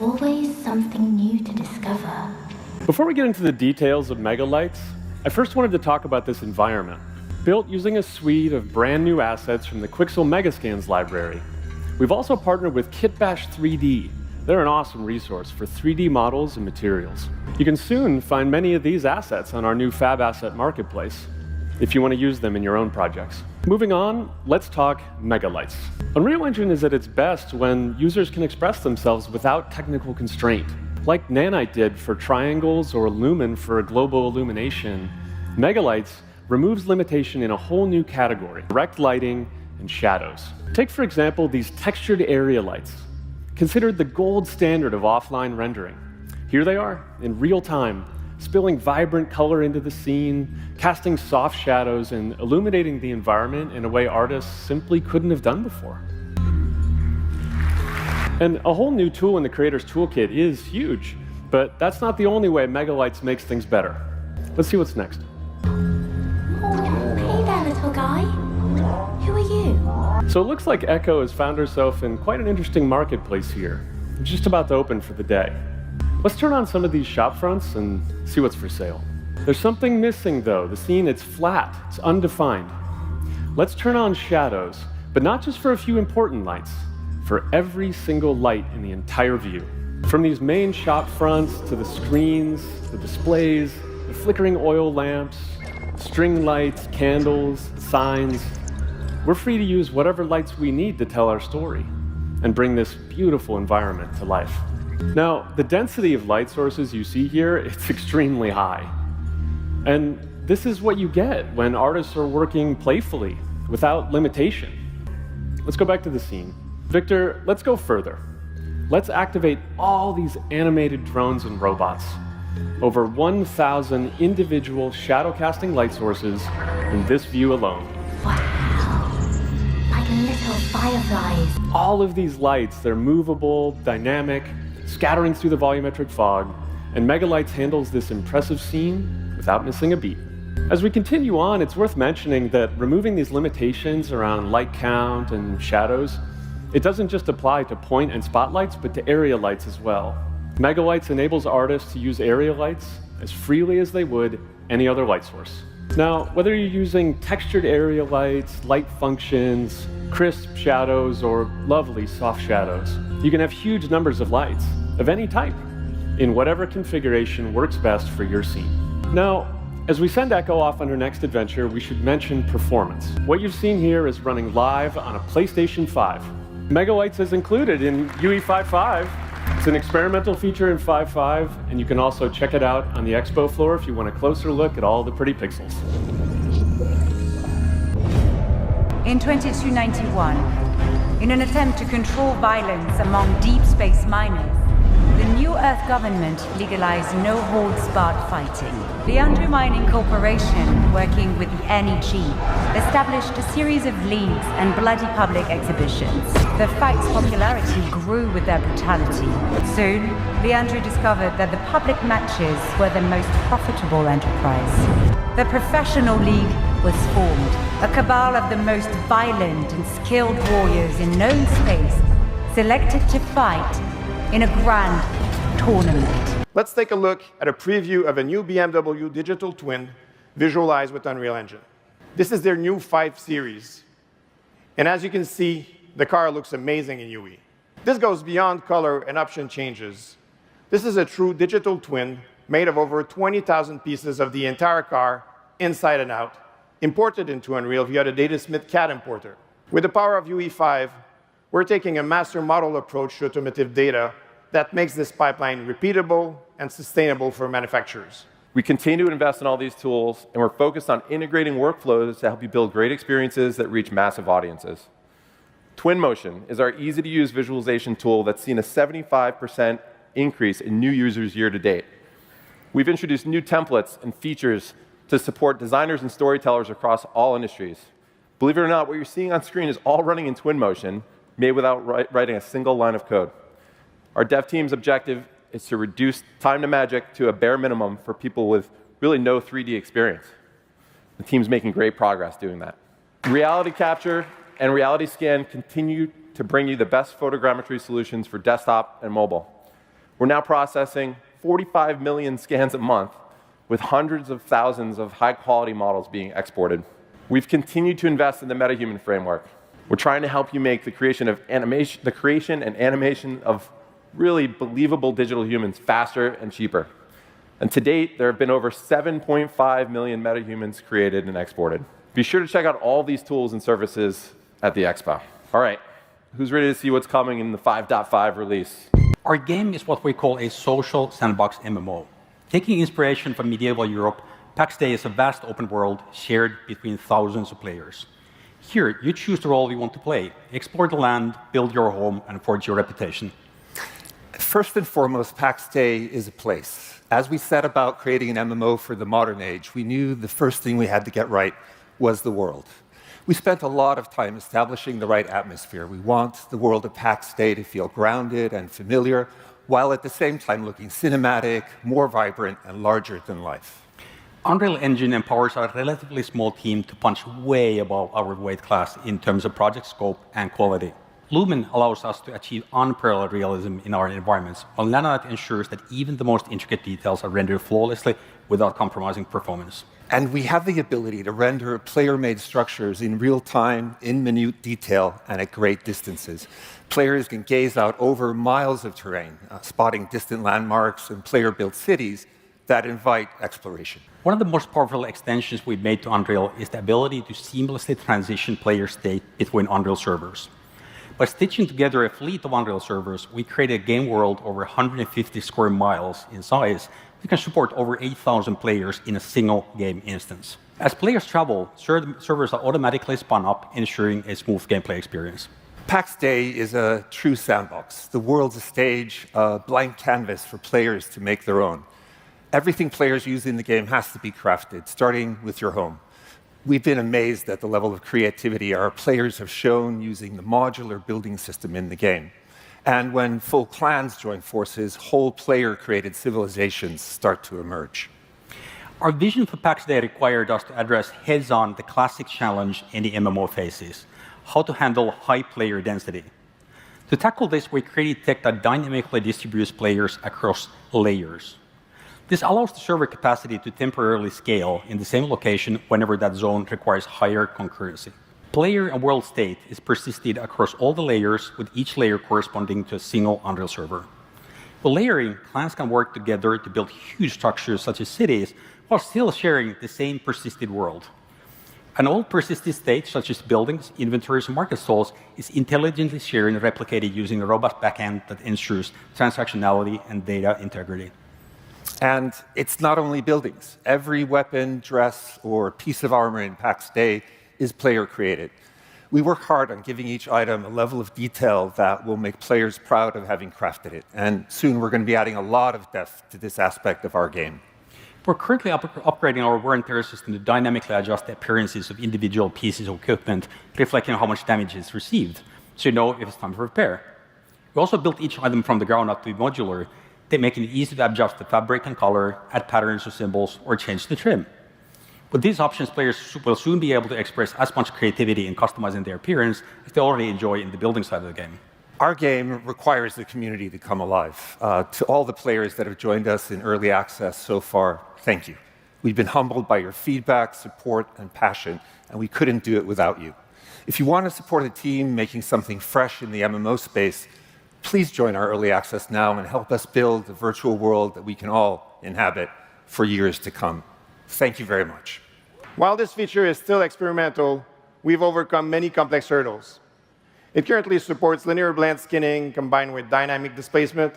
Always something new to discover. Before we get into the details of MegaLights, I first wanted to talk about this environment. Built using a suite of brand new assets from the Quixel Megascans library. We've also partnered with Kitbash 3D. They're an awesome resource for 3D models and materials. You can soon find many of these assets on our new Fab Asset Marketplace, if you want to use them in your own projects. Moving on, let's talk MegaLights. Unreal Engine is at its best when users can express themselves without technical constraint. Like Nanite did for triangles or Lumen for global illumination, MegaLights removes limitation in a whole new category: direct lighting and shadows. Take, for example, these textured area lights, considered the gold standard of offline rendering. Here they are, in real time, spilling vibrant color into the scene, casting soft shadows, and illuminating the environment in a way artists simply couldn't have done before. And a whole new tool in the Creator's Toolkit is huge, but that's not the only way MegaLights makes things better. Let's see what's next. Hey there, little guy. Who are you? So it looks like Echo has found herself in quite an interesting marketplace here. It's just about to open for the day. Let's turn on some of these shop fronts and see what's for sale. There's something missing, though. The scene, it's flat, it's undefined. Let's turn on shadows, but not just for a few important lights, for every single light in the entire view. From these main shop fronts to the screens, the displays, the flickering oil lamps, string lights, candles, signs. We're free to use whatever lights we need to tell our story and bring this beautiful environment to life. Now, the density of light sources you see here, it's extremely high. And this is what you get when artists are working playfully, without limitation. Let's go back to the scene. Victor, let's go further. Let's activate all these animated drones and robots. Over 1,000 individual shadow-casting light sources in this view alone. Wow, like little fireflies. All of these lights, they're movable, dynamic, scattering through the volumetric fog, and MegaLights handles this impressive scene without missing a beat. As we continue on, it's worth mentioning that removing these limitations around light count and shadows, it doesn't just apply to point and spotlights, but to area lights as well. MegaLights enables artists to use area lights as freely as they would any other light source. Now, whether you're using textured area lights, light functions, crisp shadows, or lovely soft shadows, you can have huge numbers of lights of any type in whatever configuration works best for your scene. Now, as we send Echo off on her next adventure, we should mention performance. What you've seen here is running live on a PlayStation 5. MegaLights is included in UE 5.5. It's an experimental feature in 5.5, and you can also check it out on the expo floor if you want a closer look at all the pretty pixels. In 2291, in an attempt to control violence among deep space miners, the New Earth government legalized no-holds-barred fighting. The Undermining Corporation, working with the NEG, established a series of leagues and bloody public exhibitions. The fight's popularity grew with their brutality. Soon, Leandro discovered that the public matches were the most profitable enterprise. The Professional League was formed, a cabal of the most violent and skilled warriors in known space, selected to fight in a grand tournament. Let's take a look at a preview of a new BMW digital twin visualized with Unreal Engine. This is their new 5 Series. And as you can see, the car looks amazing in UE. This goes beyond color and option changes. This is a true digital twin made of over 20,000 pieces of the entire car, inside and out, imported into Unreal via the Datasmith CAD importer. With the power of UE 5, we're taking a master model approach to automotive data that makes this pipeline repeatable and sustainable for manufacturers. We continue to invest in all these tools, and we're focused on integrating workflows to help you build great experiences that reach massive audiences. Twinmotion is our easy-to-use visualization tool that's seen a 75% increase in new users year to date. We've introduced new templates and features to support designers and storytellers across all industries. Believe it or not, what you're seeing on screen is all running in Twinmotion, made without writing a single line of code. Our dev team's objective is to reduce time to magic to a bare minimum for people with really no 3D experience. The team's making great progress doing that. Reality capture and reality scan continue to bring you the best photogrammetry solutions for desktop and mobile. We're now processing 45 million scans a month with hundreds of thousands of high-quality models being exported. We've continued to invest in the MetaHuman framework. We're trying to help you make the creation and animation of really believable digital humans faster and cheaper. And to date, there have been over 7.5 million metahumans created and exported. Be sure to check out all these tools and services at the Expo. All right, who's ready to see what's coming in the 5.5 release? Our game is what we call a social sandbox MMO. Taking inspiration from medieval Europe, PAX Day is a vast open world shared between thousands of players. Here, you choose the role you want to play, explore the land, build your home, and forge your reputation. First and foremost, PAX Day is a place. As we set about creating an MMO for the modern age, we knew the first thing we had to get right was the world. We spent a lot of time establishing the right atmosphere. We want the world of PAX Day to feel grounded and familiar, while at the same time looking cinematic, more vibrant, and larger than life. Unreal Engine empowers our relatively small team to punch way above our weight class in terms of project scope and quality. Lumen allows us to achieve unparalleled realism in our environments, while Nanite ensures that even the most intricate details are rendered flawlessly without compromising performance. And we have the ability to render player-made structures in real time, in minute detail, and at great distances. Players can gaze out over miles of terrain, spotting distant landmarks and player-built cities that invite exploration. One of the most powerful extensions we've made to Unreal is the ability to seamlessly transition player state between Unreal servers. By stitching together a fleet of Unreal servers, we created a game world over 150 square miles in size that can support over 8,000 players in a single game instance. As players travel, servers are automatically spun up, ensuring a smooth gameplay experience. PAX Day is a true sandbox. The world's a stage, a blank canvas for players to make their own. Everything players use in the game has to be crafted, starting with your home. We've been amazed at the level of creativity our players have shown using the modular building system in the game. And when full clans join forces, whole player-created civilizations start to emerge. Our vision for PAX Day required us to address heads-on the classic challenge any MMO faces: how to handle high player density. To tackle this, we created tech that dynamically distributes players across layers. This allows the server capacity to temporarily scale in the same location whenever that zone requires higher concurrency. Player and world state is persisted across all the layers, with each layer corresponding to a single Unreal server. For layering, clans can work together to build huge structures such as cities, while still sharing the same persisted world. An old persisted state, such as buildings, inventories, and market stalls, is intelligently shared and replicated using a robust backend that ensures transactionality and data integrity. And it's not only buildings. Every weapon, dress, or piece of armor in PAX Day is player-created. We work hard on giving each item a level of detail that will make players proud of having crafted it. And soon we're going to be adding a lot of depth to this aspect of our game. We're currently upgrading our wear and tear system to dynamically adjust the appearances of individual pieces of equipment, reflecting how much damage is received, so you know if it's time for repair. We also built each item from the ground up to be modular, making it easy to adjust the fabric and color, add patterns or symbols, or change the trim. With these options, players will soon be able to express as much creativity in customizing their appearance as they already enjoy in the building side of the game. Our game requires the community to come alive. To all the players that have joined us in early access so far, thank you. We've been humbled by your feedback, support, and passion, and we couldn't do it without you. If you want to support a team making something fresh in the MMO space, please join our early access now and help us build a virtual world that we can all inhabit for years to come. Thank you very much. While this feature is still experimental, we've overcome many complex hurdles. It currently supports linear blend skinning combined with dynamic displacement,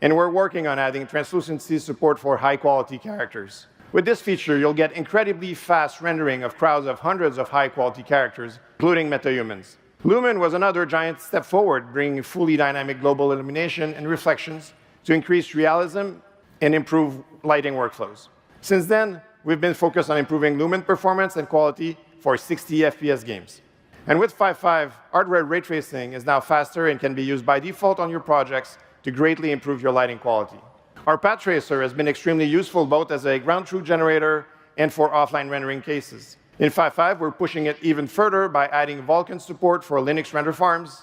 and we're working on adding translucency support for high-quality characters. With this feature, you'll get incredibly fast rendering of crowds of hundreds of high-quality characters, including metahumans. Lumen was another giant step forward, bringing fully dynamic global illumination and reflections to increase realism and improve lighting workflows. Since then, we've been focused on improving Lumen performance and quality for 60 FPS games. And with 5.5, hardware ray tracing is now faster and can be used by default on your projects to greatly improve your lighting quality. Our path tracer has been extremely useful both as a ground truth generator and for offline rendering cases. In 5.5, we're pushing it even further by adding Vulkan support for Linux render farms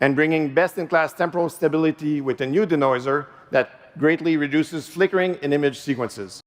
and bringing best-in-class temporal stability with a new denoiser that greatly reduces flickering in image sequences.